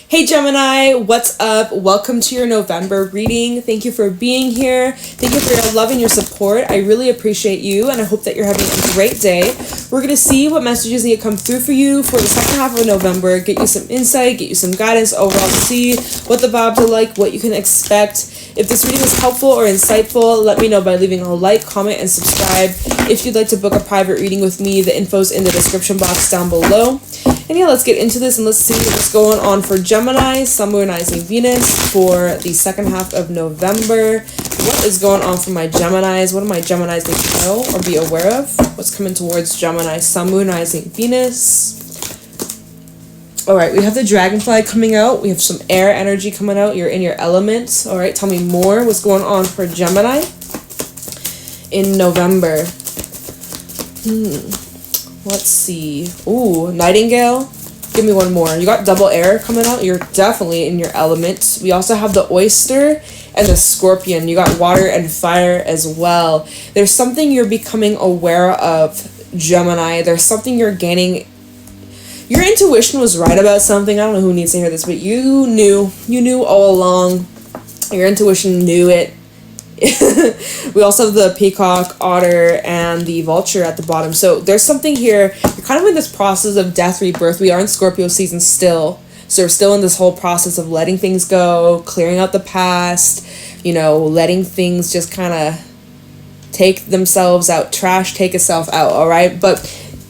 Hey Gemini, what's up? Welcome to your November reading. Thank you for being here. Thank you for your love and your support. I really appreciate you, and I hope that you're having a great day. We're going to see what messages need to come through for you for the second half of November, get you some insight, get you some guidance overall, see what the vibes are like, what you can expect. If this reading is helpful or insightful, let me know by leaving a like, comment, and subscribe. If you'd like to book a private reading with me, the info's in the description box down below. And yeah, let's get into this and let's see what's going on for Gemini, Sun, Moon, Rising, Venus for the second half of November. What is going on for my Geminis? What do my Geminis need to know or be aware of? What's coming towards Gemini, Sun, Moon, Rising, Venus? All right, we have the Dragonfly coming out. We have some air energy coming out. You're in your element. All right, tell me more. What's going on for Gemini in November? Let's see. Ooh, Nightingale. Give me one more. You got double air coming out. You're definitely in your element. We also have the Oyster and the Scorpion. You got water and fire as well. There's something you're becoming aware of, Gemini. There's something you're gaining. Your intuition was right about something. I don't know who needs to hear this, but you knew all along. Your intuition knew it. We also have the Peacock, Otter, and the Vulture at the bottom. So there's something here. You're kind of in this process of death, rebirth. We are in Scorpio season still. So we're still in this whole process of letting things go, clearing out the past, letting things just kind of take themselves out. Trash, take itself out, all right? But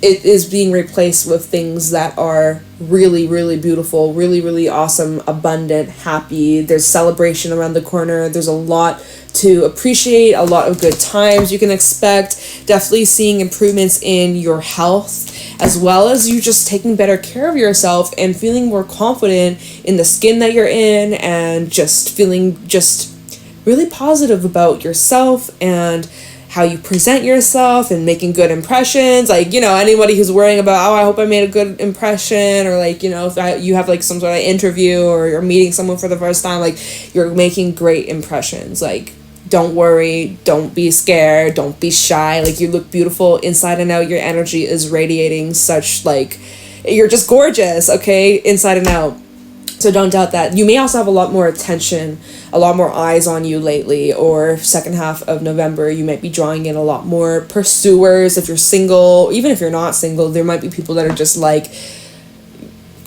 it is being replaced with things that are really, really beautiful, really, really awesome, abundant, happy. There's celebration around the corner. There's a lot to appreciate, a lot of good times you can expect. Definitely seeing improvements in your health, as well as you just taking better care of yourself and feeling more confident in the skin that you're in, and just feeling just really positive about yourself and how you present yourself and making good impressions. Anybody who's worrying about, I hope I made a good impression, or if you have some sort of interview or you're meeting someone for the first time, you're making great impressions. Don't worry, don't be scared, don't be shy. You look beautiful inside and out. Your energy is radiating such, you're just gorgeous, okay, inside and out. So don't doubt that. You may also have a lot more attention, a lot more eyes on you lately, or second half of November, you might be drawing in a lot more pursuers. If you're single, even if you're not single, there might be people that are just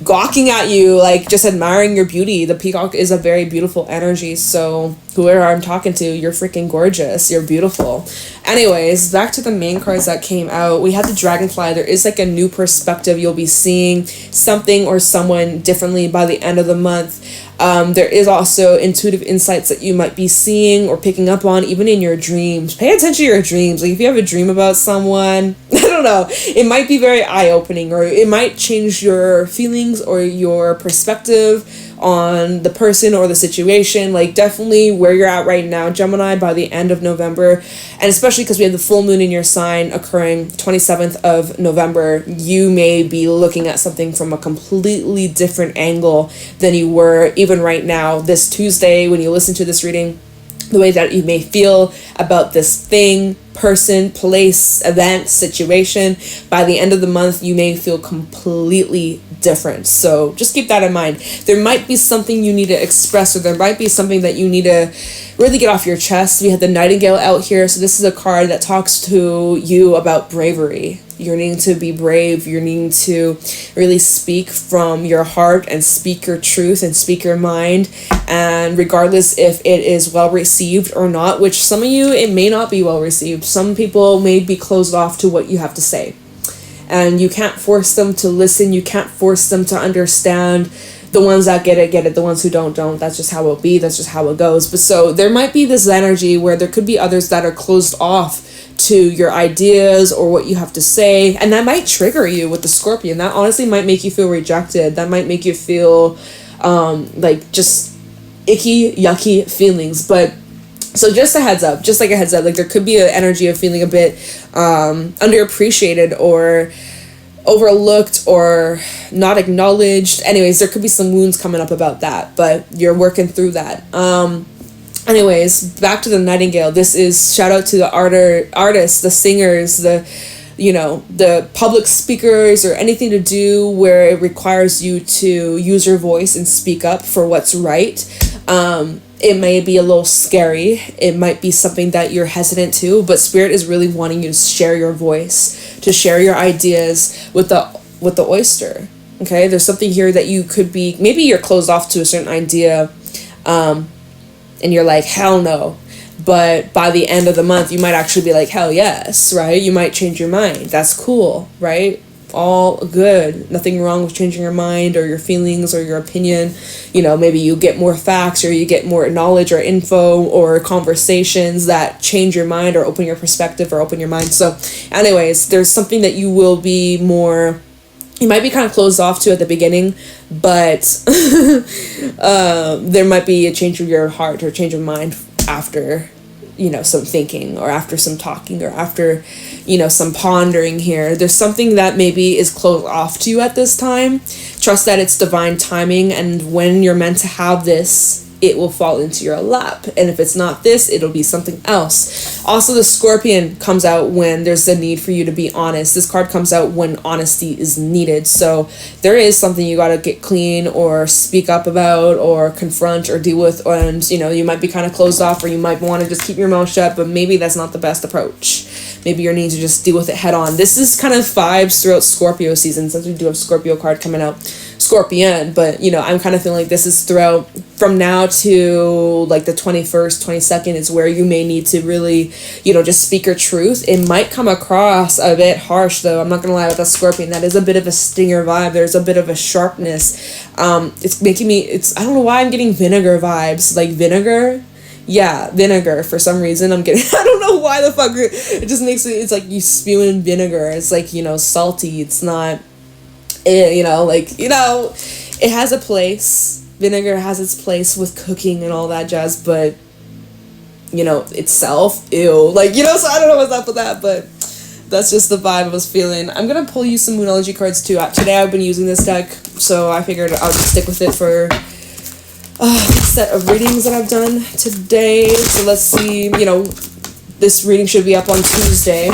gawking at you, just admiring your beauty. The Peacock is a very beautiful energy, so whoever I'm talking to, you're freaking gorgeous, you're beautiful. Anyways, back to the main cards that came out. We had the Dragonfly. There is a new perspective. You'll be seeing something or someone differently by the end of the month. There is also intuitive insights that you might be seeing or picking up on, even in your dreams. Pay attention to your dreams. If you have a dream about someone, I don't know, it might be very eye-opening, or it might change your feelings or your perspective on the person or the situation. Definitely where you're at right now, Gemini, by the end of November, and especially because we have the full moon in your sign occurring 27th of November, you may be looking at something from a completely different angle than you were even right now this Tuesday when you listen to this reading. The way that you may feel about this thing, person, place, event, situation, by the end of the month, you may feel completely different. So just keep that in mind. There might be something you need to express, or there might be something that you need to really get off your chest. We had the Nightingale out here. So this is a card that talks to you about bravery. You're needing to be brave. You're needing to really speak from your heart and speak your truth and speak your mind. And regardless if it is well received or not, which some of you, it may not be well received. Some people may be closed off to what you have to say. And you can't force them to listen. You can't force them to understand. The ones that get it. The ones who don't. That's just how it'll be. That's just how it goes. But so there might be this energy where there could be others that are closed off to your ideas or what you have to say. And that might trigger you with the Scorpion. That honestly might make you feel rejected. That might make you feel just icky, yucky feelings. But so just a heads up, there could be an energy of feeling a bit underappreciated or overlooked or not acknowledged. Anyways, there could be some wounds coming up about that, but you're working through that. Anyways, back to the Nightingale. This is shout out to the artists, the singers, the the public speakers or anything to do where it requires you to use your voice and speak up for what's right. It may be a little scary. It might be something that you're hesitant to, but Spirit is really wanting you to share your voice, to share your ideas with the oyster. Okay, there's something here that you could be, maybe you're closed off to a certain idea, and you're like, hell no. But by the end of the month, you might actually be like, hell yes, right? You might change your mind. That's cool, right? All good. Nothing wrong with changing your mind or your feelings or your opinion. Maybe you get more facts or you get more knowledge or info or conversations that change your mind or open your perspective or open your mind. So anyways, there's something that you will be more, you might be kind of closed off to at the beginning, but there might be a change of your heart or change of mind after some thinking or after some talking or after some pondering here. There's something that maybe is closed off to you at this time. Trust that it's divine timing, and when you're meant to have this, it will fall into your lap. And if it's not this, it'll be something else. Also, the Scorpion comes out when there's a need for you to be honest. This card comes out when honesty is needed. So there is something you got to get clean or speak up about or confront or deal with. And, you might be kind of closed off, or you might want to just keep your mouth shut, but maybe that's not the best approach. Maybe you need to just deal with it head on. This is kind of vibes throughout Scorpio season, since we do have Scorpio card coming out. Scorpion, but I'm kind of feeling like this is throughout from now to like the 21st 22nd is where you may need to really just speak your truth. It might come across a bit harsh, though. I'm not gonna lie, with that Scorpion, that is a bit of a stinger vibe. There's a bit of a sharpness. It's making me, I don't know why I'm getting vinegar vibes, like vinegar. Yeah, vinegar. For some reason, I'm getting, I don't know why the fuck, it just makes me, it's like you spewing vinegar. It's like, salty. It's not, it has a place. Vinegar has its place with cooking and all that jazz, but itself, ew, so I don't know what's up with that, but that's just the vibe I was feeling. I'm gonna pull you some Moonology cards too. Today I've been using this deck, so I figured I'll just stick with it for this set of readings that I've done today. So let's see, this reading should be up on Tuesday.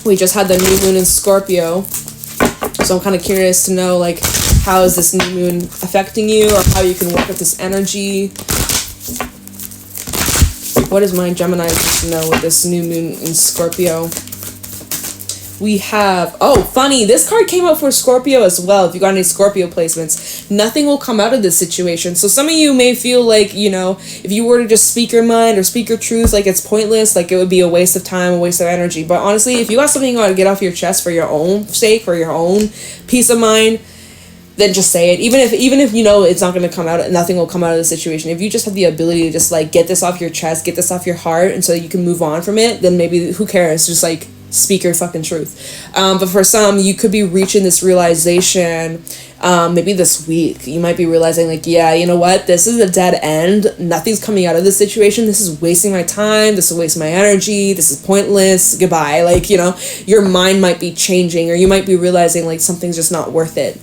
We just had the new moon in Scorpio. So I'm kind of curious to know, how is this new moon affecting you, or how you can work with this energy. What does my Gemini supposed to know with this new moon in Scorpio? We have, funny, this card came out for Scorpio as well. If you got any Scorpio placements, nothing will come out of this situation. So some of you may feel like, if you were to just speak your mind or speak your truth, it's pointless, it would be a waste of time, a waste of energy. But honestly, if you got something you want to get off your chest for your own sake, for your own peace of mind, then just say it. Even if it's not going to come out, nothing will come out of the situation. If you just have the ability to just get this off your chest, get this off your heart, and so you can move on from it, then maybe who cares? Just speak your fucking truth. But for some, you could be reaching this realization maybe this week. You might be realizing yeah, you know what, this is a dead end. Nothing's coming out of this situation. This is wasting my time. This is wasting my energy. This is pointless. Goodbye. Your mind might be changing, or you might be realizing something's just not worth it.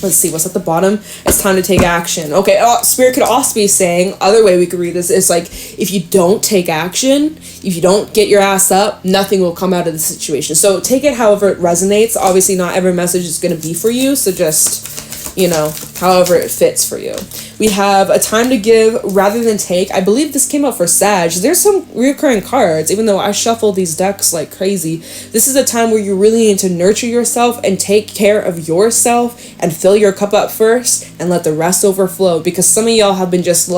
Let's see what's at the bottom. It's time to take action. Okay, Spirit could also be saying, other way we could read this is if you don't take action, if you don't get your ass up, nothing will come out of the situation. So take it however it resonates. Obviously not every message is going to be for you, so just however it fits for you. We have a time to give rather than take. I believe this came out for Sag. There's some recurring cards, even though I shuffle these decks like crazy. This is a time where you really need to nurture yourself and take care of yourself and fill your cup up first and let the rest overflow. Because some of y'all have been just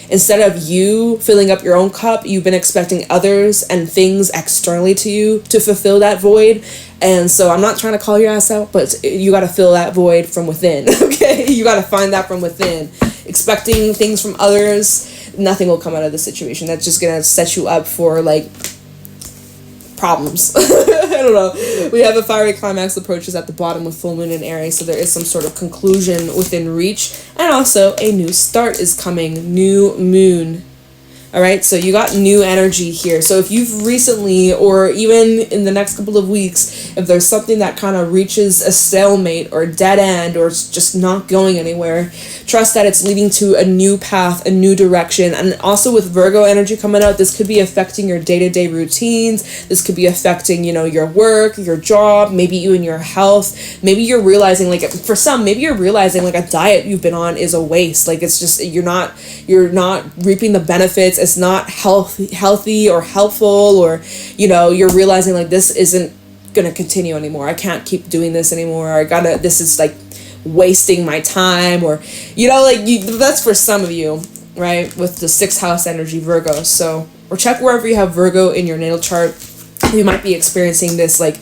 instead of you filling up your own cup, you've been expecting others and things externally to you to fulfill that void. And so I'm not trying to call your ass out, but you got to fill that void from within, okay? You got to find that from within. Expecting things from others, nothing will come out of the situation. That's just going to set you up for, problems. I don't know. We have a fiery climax approaches at the bottom with full moon in Aries, so there is some sort of conclusion within reach. And also, a new start is coming. New moon. All right, so you got new energy here. So if you've recently, or even in the next couple of weeks, if there's something that kind of reaches a stalemate or a dead end, or it's just not going anywhere, trust that it's leading to a new path, a new direction. And also with Virgo energy coming out, this could be affecting your day-to-day routines. This could be affecting, you know, your work, your job, maybe even your health. Maybe you're realizing, like, for some, maybe you're realizing like a diet you've been on is a waste. Like, it's just, you're not reaping the benefits. It's not healthy or helpful, or, you know, you're realizing like this isn't gonna continue anymore. I can't keep doing this anymore. This is like wasting my time, or, you know, like that's for some of you, right? With the 6th house energy, Virgo. So, or check wherever you have Virgo in your natal chart. You might be experiencing this like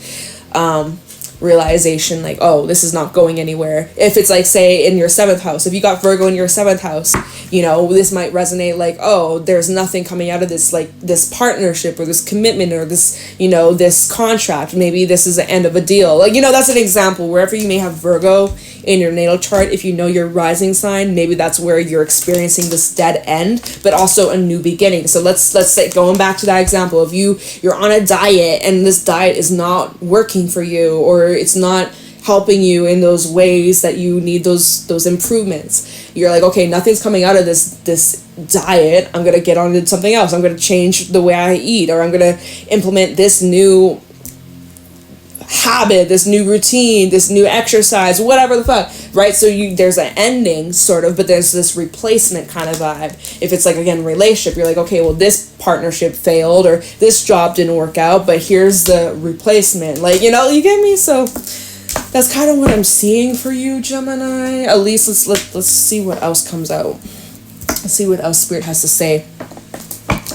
realization, like, oh, this is not going anywhere. If it's like, say, in your 7th house, if you got Virgo in your 7th house, you know, this might resonate like, oh, there's nothing coming out of this, like this partnership or this commitment or this, you know, this contract. Maybe this is the end of a deal. Like, you know, that's an example. Wherever you may have Virgo in your natal chart, if you know your rising sign, maybe that's where you're experiencing this dead end, but also a new beginning. So let's say, going back to that example, if you're on a diet and this diet is not working for you, or it's not helping you in those ways that you need those improvements, you're like, okay, nothing's coming out of this diet. I'm gonna get on to something else. I'm gonna change the way I eat, or I'm gonna implement this new habit, this new routine, this new exercise, whatever the fuck, right? So there's an ending sort of, but there's this replacement kind of vibe. If it's like, again, relationship, you're like, okay, well, this partnership failed, or this job didn't work out, but here's the replacement. Like, you know, you get me? So that's kind of what I'm seeing for you, Gemini. At least let's see what else comes out. Let's see what else Spirit has to say.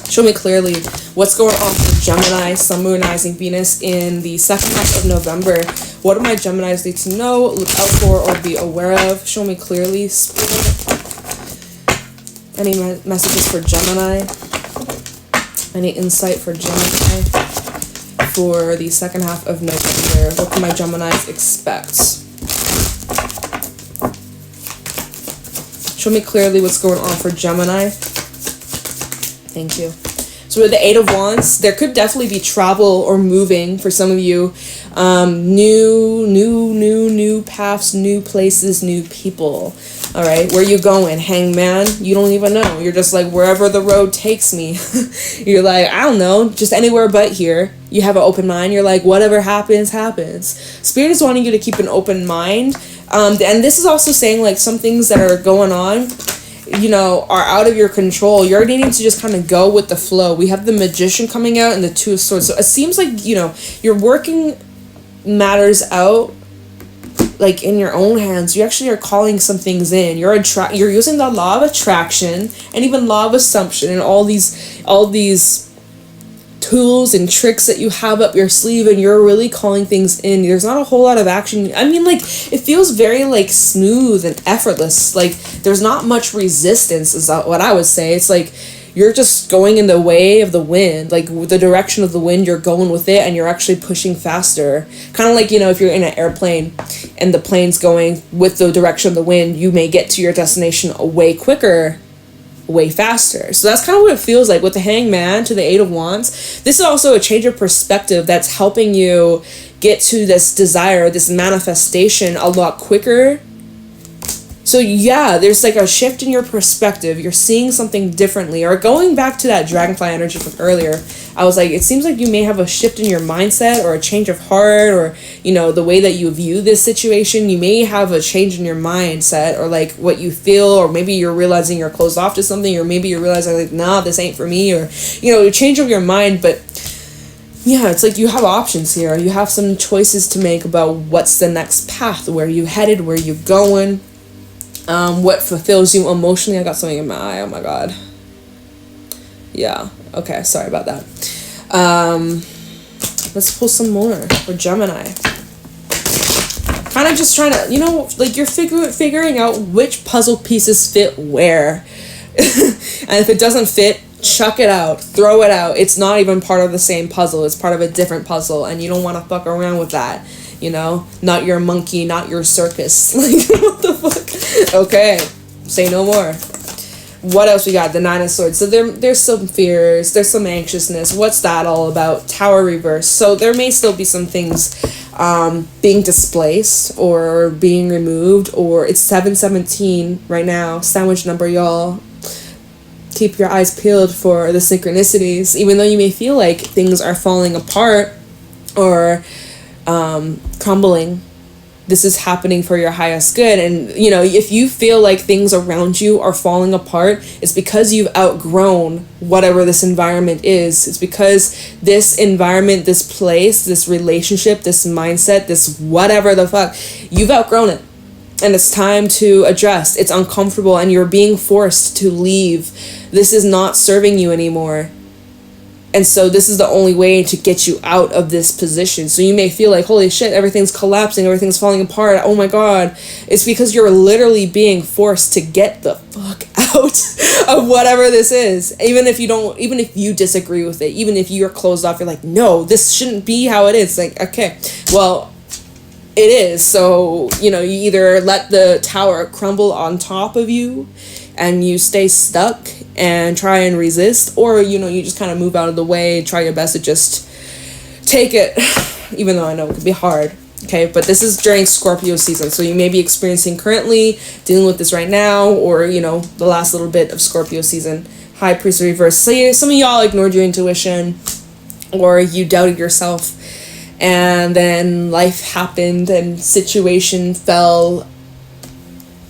Show me clearly what's going on for Gemini, Sun, Moon, Rising, Venus in the 2nd half of November. What do my Geminis need to know, look out for, or be aware of? Show me clearly, Spirit. Any messages for Gemini? Any insight for Gemini for the 2nd half of November? What can my Geminis expect? Show me clearly what's going on for Gemini. Thank you. So with the 8 of Wands, there could definitely be travel or moving for some of you. New paths, new places, new people. All right, where you going? Hangman, you don't even know. You're just like, wherever the road takes me. You're like, I don't know, just anywhere but here. You have an open mind. You're like, whatever happens, happens. Spirit is wanting you to keep an open mind. And this is also saying like some things that are going on, you know, are out of your control. You're needing to just kind of go with the flow. We have the Magician coming out and the 2 of Swords. So it seems like, you know, you're working matters out like in your own hands. You actually are calling some things in. You're using the law of attraction and even law of assumption and all these tools and tricks that you have up your sleeve, and you're really calling things in. There's not a whole lot of action. I mean, like, it feels very like smooth and effortless. Like there's not much resistance is what I would say. It's like you're just going in the way of the wind, like the direction of the wind, you're going with it, and you're actually pushing faster. Kind of like, you know, if you're in an airplane and the plane's going with the direction of the wind, you may get to your destination way quicker, way faster. So that's kind of what it feels like with the Hangman to the 8 of Wands. This is also a change of perspective that's helping you get to this desire, this manifestation a lot quicker. So yeah, there's like a shift in your perspective. You're seeing something differently. Or going back to that dragonfly energy from earlier, I was like, it seems like you may have a shift in your mindset or a change of heart, or, you know, the way that you view this situation. You may have a change in your mindset, or like what you feel, or maybe you're realizing you're closed off to something, or maybe you're realizing like, nah, this ain't for me, or, you know, a change of your mind. But yeah, it's like you have options here. You have some choices to make about what's the next path, where you headed, where you going. What fulfills you emotionally. I got something in my eye. Oh my god. Yeah. Okay. Sorry about that. Let's pull some more for Gemini. Kind of just trying to, you know, like you're figuring out which puzzle pieces fit where. And if it doesn't fit, chuck it out. Throw it out. It's not even part of the same puzzle. It's part of a different puzzle. And you don't want to fuck around with that. You know, not your monkey, not your circus. Like, what the fuck? Okay, say no more. What else we got? The Nine of Swords. So there's some fears, there's some anxiousness. What's that all about? Tower reverse. So there may still be some things being displaced or being removed, or it's 717 right now, sandwich number, y'all. Keep your eyes peeled for the synchronicities. Even though you may feel like things are falling apart or crumbling, this is happening for your highest good. And, you know, if you feel like things around you are falling apart, it's because you've outgrown whatever this environment is. It's because this environment, this place, this relationship, this mindset, this whatever the fuck, you've outgrown it. And it's time to adjust. It's uncomfortable and you're being forced to leave. This is not serving you anymore. And so this is the only way to get you out of this position. So you may feel like, holy shit, everything's collapsing, everything's falling apart. Oh my God. It's because you're literally being forced to get the fuck out of whatever this is. Even if you disagree with it, even if you're closed off, you're like, no, this shouldn't be how it is. Like, okay, well, it is. So, you know, you either let the tower crumble on top of you and you stay stuck and try and resist, or, you know, you just kind of move out of the way, try your best to just take it, even though I know it could be hard. Okay, but this is during Scorpio season, so you may be experiencing currently, dealing with this right now, or, you know, the last little bit of Scorpio season. High Priest reverse. So yeah, some of y'all ignored your intuition, or you doubted yourself, and then life happened and situation fell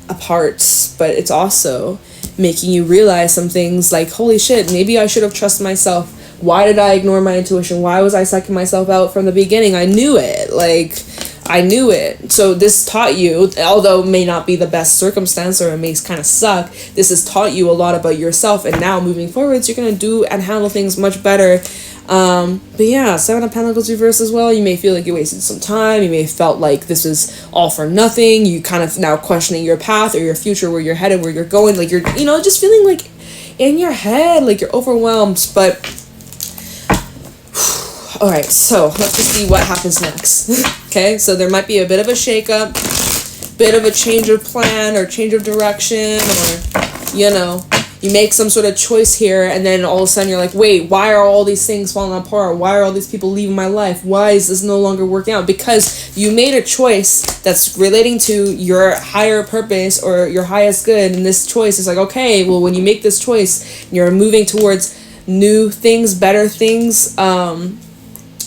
apart. But it's also making you realize some things like, holy shit, maybe I should have trusted myself. Why did I ignore my intuition? Why was I psyching myself out from the beginning? I knew it. I knew it. So this taught you, although it may not be the best circumstance or it may kind of suck, this has taught you a lot about yourself. And now moving forwards, you're going to do and handle things much better. But yeah, Seven of Pentacles reverse as well. You may feel like you wasted some time. You may have felt like this is all for nothing. You kind of now questioning your path or your future, where you're headed, where you're going. Like you're, you know, just feeling like in your head, like you're overwhelmed. But all right, so let's just see what happens next. Okay, so there might be a bit of a shakeup, bit of a change of plan or change of direction, or, you know, you make some sort of choice here, and then all of a sudden you're like, wait, why are all these things falling apart? Why are all these people leaving my life? Why is this no longer working out? Because you made a choice that's relating to your higher purpose or your highest good, and this choice is like, okay, well, when you make this choice, you're moving towards new things, better things,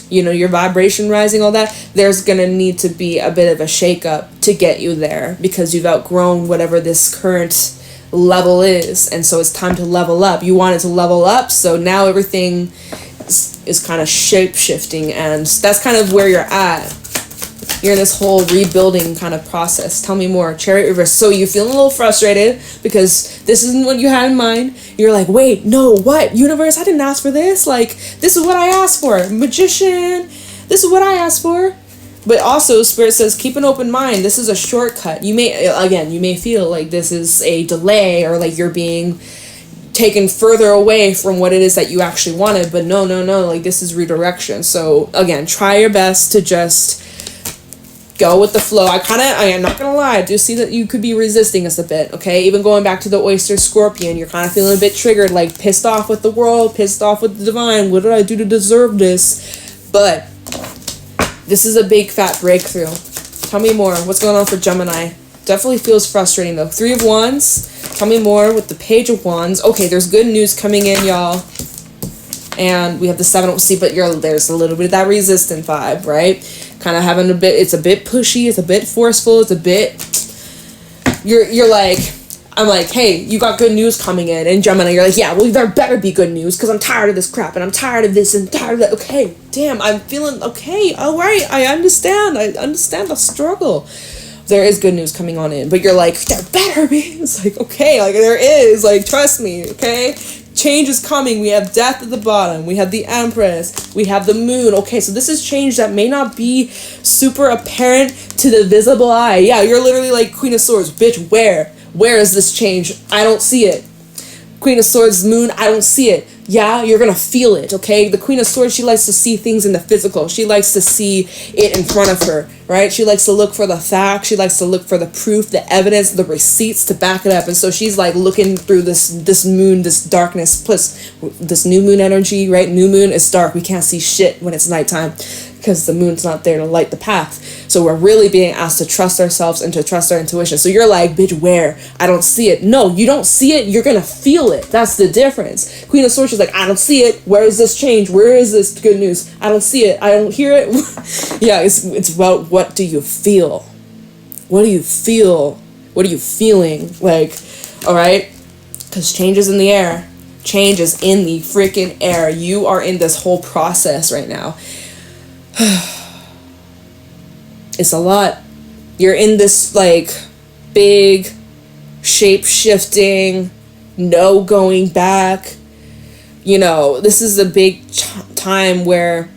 you know, your vibration rising, all that, there's gonna need to be a bit of a shakeup to get you there, because you've outgrown whatever this current level is, and so it's time to level up. You wanted to level up, so now everything is kind of shape-shifting, and that's kind of where you're at. You're in this whole rebuilding kind of process. Tell me more. Chariot reverse. So you're feeling a little frustrated because this isn't what you had in mind. You're like, wait, no, what? Universe, I didn't ask for this. Like, this is what I asked for. Magician, this is what I asked for. But also, Spirit says, keep an open mind. This is a shortcut. You may feel like this is a delay, or like you're being taken further away from what it is that you actually wanted. But no, like this is redirection. So again, try your best to just go with the flow. I am not gonna lie, I do see that you could be resisting us a bit, okay? Even going back to the Oyster Scorpion, you're kind of feeling a bit triggered, like pissed off with the world, pissed off with the divine. What did I do to deserve this? But this is a big fat breakthrough. Tell me more. What's going on for Gemini? Definitely feels frustrating though. Three of Wands. Tell me more with the Page of Wands. Okay, there's good news coming in, y'all. And we have the Seven of, see, but there's a little bit of that resistant vibe, right? Kind of having it's a bit pushy, it's a bit forceful, it's a bit, you're like, I'm like, hey, you got good news coming in. And Gemini, you're like, yeah, well, there better be good news, because I'm tired of this crap, and I'm tired of this, and tired of that. Okay, damn, I'm feeling, okay, all right, I understand the struggle. There is good news coming on in, but you're like, there better be. It's like, okay, like there is, like, trust me, okay? Change is coming. We have Death at the bottom. We have the Empress. We have the Moon. Okay, so this is change that may not be super apparent to the visible eye. Yeah, you're literally like Queen of Swords. Bitch, where? Where is this change? I don't see it. Queen of Swords, Moon, I don't see it. Yeah, you're gonna feel it, okay? The Queen of Swords, she likes to see things in the physical. She likes to see it in front of her, right? She likes to look for the facts. She likes to look for the proof, the evidence, the receipts to back it up. And so she's like looking through this moon, this darkness, plus this new moon energy, right? New moon is dark. We can't see shit when it's nighttime because the moon's not there to light the path. So we're really being asked to trust ourselves and to trust our intuition. So you're like, bitch, where? I don't see it. No, you don't see it. You're going to feel it. That's the difference. Queen of Swords is like, I don't see it. Where is this change? Where is this good news? I don't see it. I don't hear it. Yeah, it's about what do you feel? What do you feel? What are you feeling? Like, all right? Because change is in the air. Change is in the freaking air. You are in this whole process right now. It's a lot. You're in this like big shape-shifting, no going back. You know, this is a big time where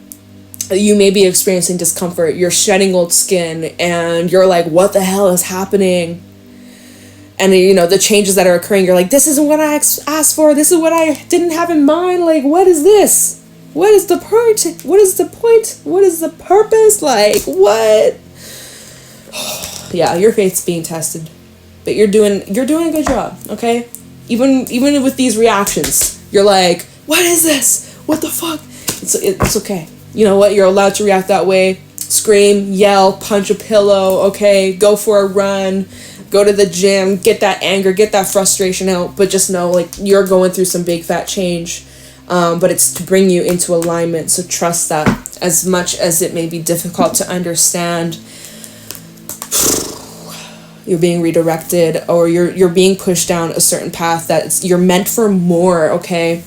you may be experiencing discomfort. You're shedding old skin and you're like, what the hell is happening? And you know, the changes that are occurring, you're like, this isn't what I asked for. This is what I didn't have in mind. Like, what is this? What is the part? What is the point? What is the purpose? Like, what? Yeah, your faith's being tested. But you're doing a good job, okay? Even with these reactions, you're like, what is this? What the fuck? It's okay. You know what? You're allowed to react that way. Scream, yell, punch a pillow, okay? Go for a run. Go to the gym. Get that anger, get that frustration out. But just know, like, you're going through some big fat change. But it's to bring you into alignment. So trust that. As much as it may be difficult to understand, you're being redirected or you're being pushed down a certain path that you're meant for more, okay?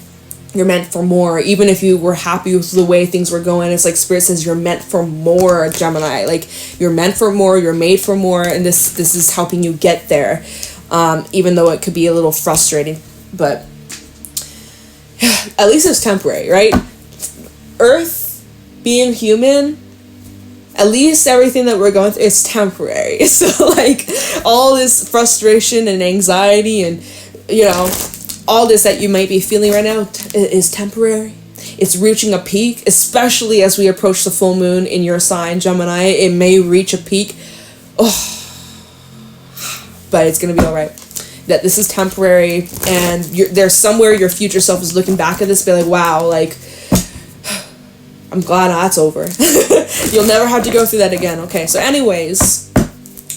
You're meant for more. Even if you were happy with the way things were going, it's like Spirit says you're meant for more, Gemini. Like, you're meant for more, you're made for more, and this is helping you get there. Even though it could be a little frustrating. But at least it's temporary, right? Earth, being human, at least everything that we're going through is temporary. So, like, all this frustration and anxiety and, you know, all this that you might be feeling right now is temporary. It's reaching a peak, especially as we approach the full moon in your sign, Gemini. It may reach a peak. Oh, but it's going to be all right. That this is temporary, and there's somewhere your future self is looking back at this, be like, wow, like, I'm glad that's over. You'll never have to go through that again. Okay, so anyways,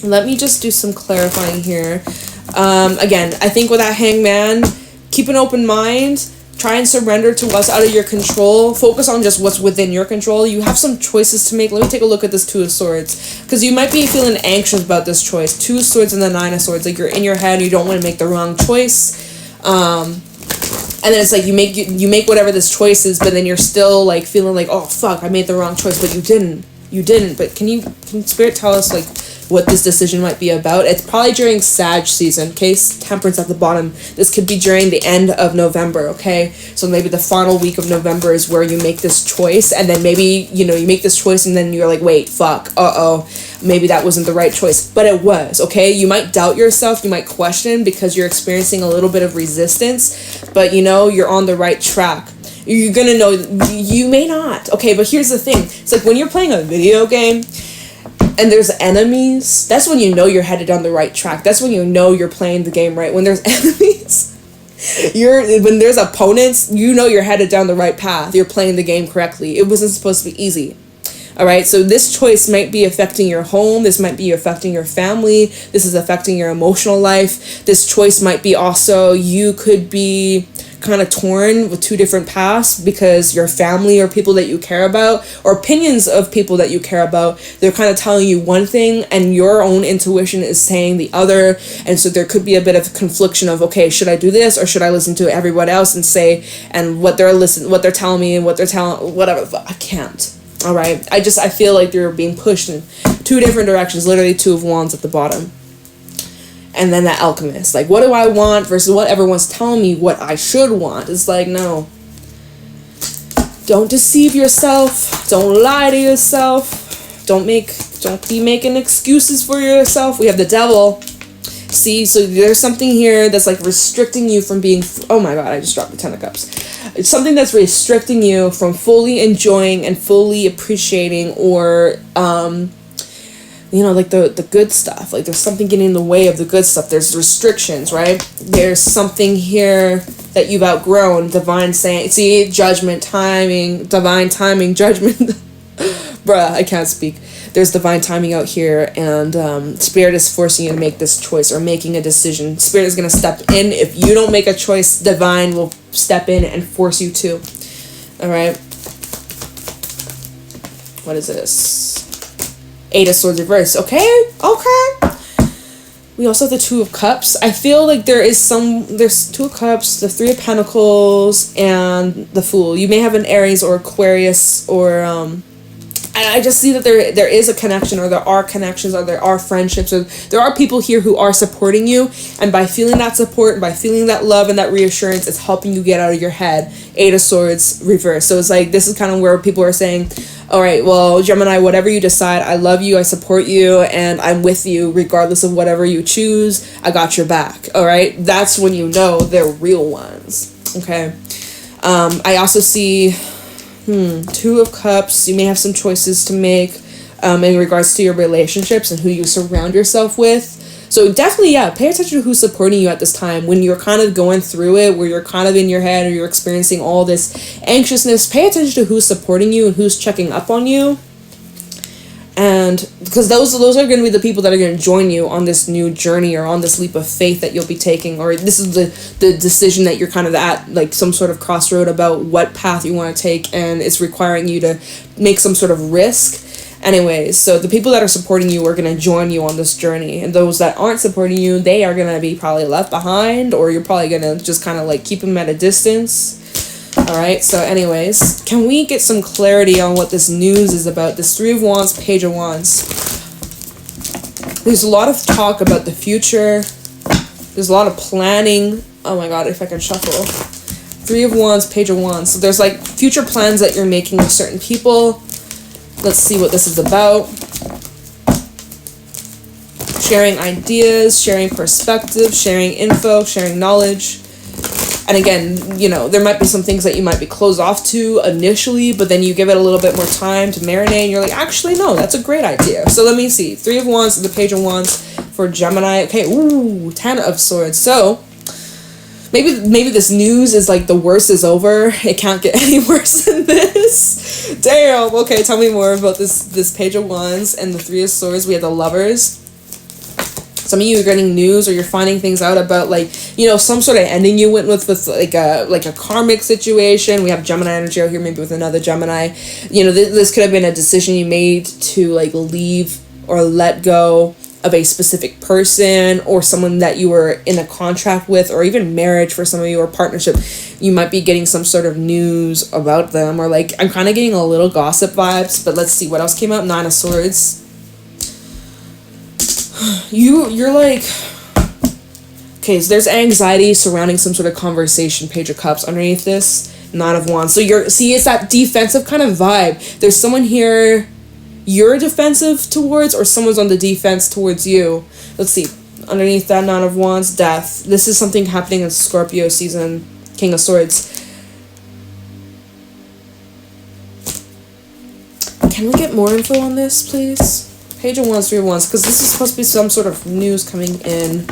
let me just do some clarifying here. Again, I think with that Hangman, keep an open mind. Try and surrender to what's out of your control. Focus on just what's within your control. You have some choices to make. Let me take a look at this Two of Swords. Because you might be feeling anxious about this choice. Two of Swords and the Nine of Swords. Like, you're in your head. You don't want to make the wrong choice. And then it's like you make whatever this choice is, but then you're still like feeling like, oh fuck, I made the wrong choice, but you didn't. But can Spirit tell us like what this decision might be about? It's probably during Sag season. Case Temperance at the bottom. This could be during the end of November. Okay, so maybe the final week of November is where you make this choice, and then maybe you make this choice, and then you're like, wait, fuck, maybe that wasn't the right choice, but it was. Okay, you might doubt yourself, you might question because you're experiencing a little bit of resistance, but you're on the right track. You're gonna know, you may not. Okay, but here's the thing. It's like when you're playing a video game and there's enemies, that's when you know you're headed on the right track. That's when you know you're playing the game right. When there's enemies, when there's opponents, you know you're headed down the right path. You're playing the game correctly. It wasn't supposed to be easy. All right, so this choice might be affecting your home. This might be affecting your family. This is affecting your emotional life. This choice might be also, you could be kind of torn with two different paths because your family or people that you care about or opinions of people that you care about, they're kind of telling you one thing and your own intuition is saying the other. And so there could be a bit of confliction of, okay, should I do this or should I listen to everyone else and say, and what they're telling me and what they're telling, whatever. I can't. All right. I feel like you're being pushed in two different directions, literally Two of Wands at the bottom. And then the Alchemist. Like, what do I want versus what everyone's telling me what I should want? It's like, no. Don't deceive yourself. Don't lie to yourself. Don't be making excuses for yourself. We have the Devil. See, so there's something here that's like restricting you from being, oh my god, I just dropped the Ten of Cups. It's something that's restricting you from fully enjoying and fully appreciating, or like the good stuff. Like there's something getting in the way of the good stuff. There's restrictions, right? There's something here that you've outgrown. Divine saying, see, judgment, timing, divine timing, judgment. Bruh, I can't speak. There's divine timing out here, and Spirit is forcing you to make this choice or making a decision. Spirit is going to step in. If you don't make a choice, Divine will step in and force you to. All right. What is this? 8 of Swords reverse. Okay. We also have the 2 of Cups. I feel like there's 2 of Cups, the 3 of Pentacles, and the Fool. You may have an Aries or Aquarius, or I just see that there is a connection, or there are connections, or there are friendships, or there are people here who are supporting you, and by feeling that support, and by feeling that love and that reassurance, it's helping you get out of your head. 8 of Swords reverse. So it's like, this is kind of where people are saying, all right, well, Gemini, whatever you decide, I love you, I support you, and I'm with you regardless of whatever you choose. I got your back. All right, that's when you know they're real ones. Okay. I also see 2 of Cups. You may have some choices to make in regards to your relationships and who you surround yourself with. So definitely, yeah, pay attention to who's supporting you at this time. When you're kind of going through it, where you're kind of in your head, or you're experiencing all this anxiousness, pay attention to who's supporting you and who's checking up on you. And because those are going to be the people that are going to join you on this new journey, or on this leap of faith that you'll be taking, or this is the decision that you're kind of at, like some sort of crossroad about what path you want to take, and it's requiring you to make some sort of risk. Anyways, so the people that are supporting you are going to join you on this journey, and those that aren't supporting you, they are going to be probably left behind, or you're probably going to just kind of like keep them at a distance. Alright, so anyways, can we get some clarity on what this news is about? This 3 of Wands, Page of Wands. There's a lot of talk about the future. There's a lot of planning. Oh my god, if I can shuffle. 3 of Wands, Page of Wands. So there's like future plans that you're making with certain people. Let's see what this is about. Sharing ideas, sharing perspective, sharing info, sharing knowledge. And again, there might be some things that you might be closed off to initially, but then you give it a little bit more time to marinate, and you're like, actually, no, that's a great idea. So let me see. 3 of Wands and the Page of Wands for Gemini. Okay, ooh, 10 of Swords. So maybe this news is like the worst is over. It can't get any worse than this. Damn. Okay, tell me more about this Page of Wands and the 3 of Swords. We have the Lovers. Some of you are getting news, or you're finding things out about some sort of ending you went with like a karmic situation. We have Gemini energy out here, maybe with another Gemini. This could have been a decision you made to like leave or let go of a specific person, or someone that you were in a contract with, or even marriage for some of you, or partnership. You might be getting some sort of news about them, or like I'm kind of getting a little gossip vibes. But let's see what else came up. 9 of Swords. You're like, okay, so there's anxiety surrounding some sort of conversation. Page of Cups underneath this. 9 of Wands. So it's that defensive kind of vibe. There's someone here you're defensive towards, or someone's on the defense towards you. Let's see. Underneath that 9 of Wands, Death. This is something happening in Scorpio season. King of Swords. Can we get more info on this, please? Page of Wands, 3 of Wands, because this is supposed to be some sort of news coming in.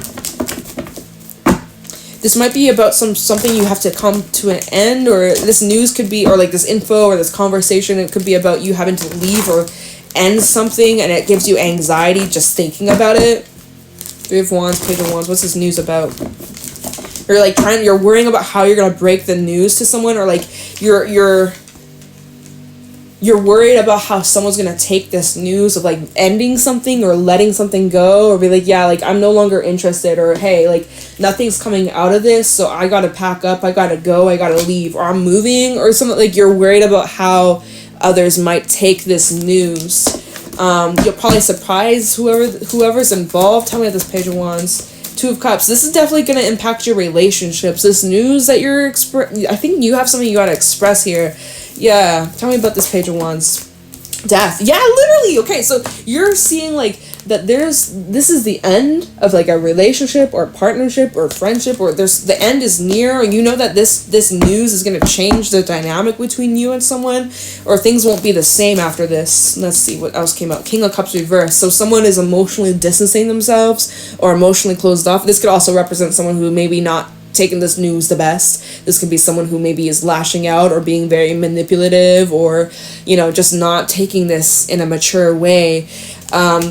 This might be about something you have to come to an end, or this news could be, or like this info or this conversation, it could be about you having to leave or end something, and it gives you anxiety just thinking about it. 3 of Wands, Page of Wands. What's this news about? You're worrying about how you're gonna break the news to someone, or like you're worried about how someone's gonna take this news of like ending something or letting something go, or be like, yeah, like I'm no longer interested, or hey, like nothing's coming out of this, so I gotta pack up, I gotta go, I gotta leave, or I'm moving, or something. Like you're worried about how others might take this news. You'll probably surprise whoever's involved. Tell me about this Page of Wands. 2 of Cups. This is definitely going to impact your relationships. This news that you're I think you have something you got to express here. Yeah. Tell me about this Page of Wands. Death. Yeah, literally. Okay, so you're seeing like that this is the end of like a relationship or partnership or friendship, or the end is near, or you know that this news is going to change the dynamic between you and someone, or things won't be the same after this. Let's see what else came out. King of Cups reversed. So someone is emotionally distancing themselves or emotionally closed off. This could also represent someone who maybe not taking this news the best. This could be someone who maybe is lashing out or being very manipulative, or just not taking this in a mature way.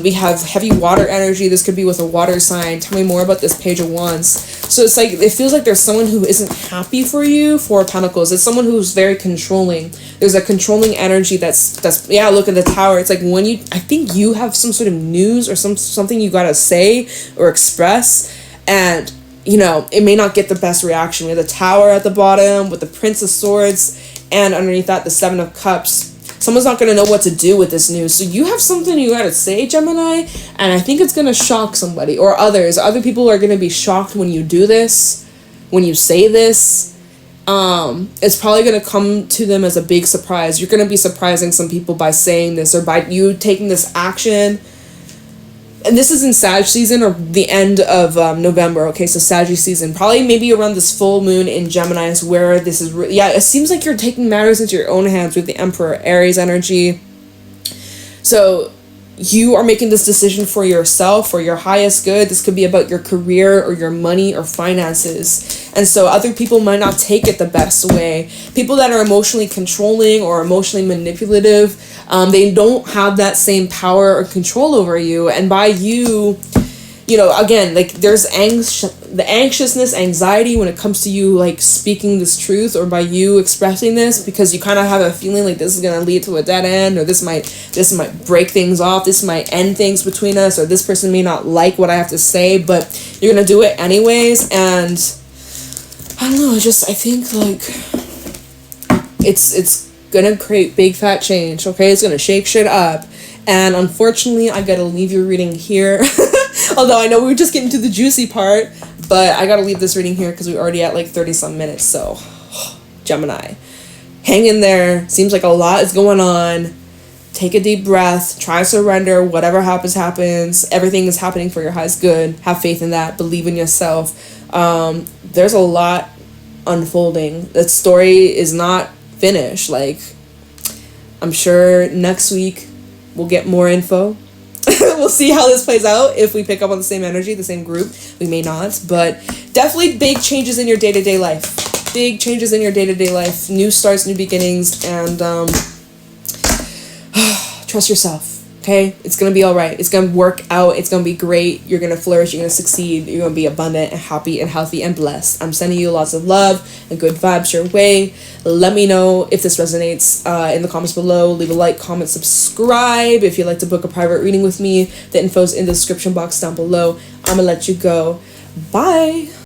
We have heavy water energy. This could be with a water sign. Tell me more about this Page of Wands. So it's like, it feels like there's someone who isn't happy for you. Four of Pentacles. It's someone who's very controlling. There's a controlling energy that's look at the Tower. It's like when I think you have some sort of news or something you gotta say or express, and it may not get the best reaction. We have the Tower at the bottom with the Prince of Swords, and underneath that, the Seven of Cups. Someone's not going to know what to do with this news. So you have something you got to say, Gemini, and I think it's going to shock somebody or others. Other people are going to be shocked when you do this, when you say this. It's probably going to come to them as a big surprise. You're going to be surprising some people by saying this or by you taking this action. And this is in Sag season or the end of November. Okay, so Sag season. Probably maybe around this full moon in Gemini is where this is... it seems like you're taking matters into your own hands with the Emperor, Aries energy. So you are making this decision for yourself, for your highest good. This could be about your career or your money or finances. And so other people might not take it the best way. People that are emotionally controlling or emotionally manipulative, they don't have that same power or control over you. And by you, again, like there's the anxiousness, anxiety when it comes to you like speaking this truth, or by you expressing this, because you kind of have a feeling like this is going to lead to a dead end, or this might break things off, this might end things between us, or this person may not like what I have to say, but you're going to do it anyways. And I don't know, I think like it's gonna create big fat change. Okay, it's gonna shake shit up. And unfortunately, I gotta leave your reading here. Although I know we were just getting to the juicy part, but I gotta leave this reading here because we're already at like 30-some minutes. So, Gemini, hang in there. Seems like a lot is going on. Take a deep breath. Try to surrender. Whatever happens, happens. Everything is happening for your highest good. Have faith in that. Believe in yourself. There's a lot unfolding. The story is not finished. Like, I'm sure next week we'll get more info. We'll see how this plays out. If we pick up on the same energy, the same group, we may not, but definitely big changes in your day-to-day life. Big changes in your day-to-day life. New starts, new beginnings, and trust yourself. Okay, it's gonna be all right. It's gonna work out. It's gonna be great. You're gonna flourish. You're gonna succeed. You're gonna be abundant and happy and healthy and blessed. I'm sending you lots of love and good vibes your way. Let me know if this resonates in the comments below. Leave a like, comment, subscribe. If you'd like to book a private reading with me, the info's in the description box down below. I'm gonna let you go. Bye.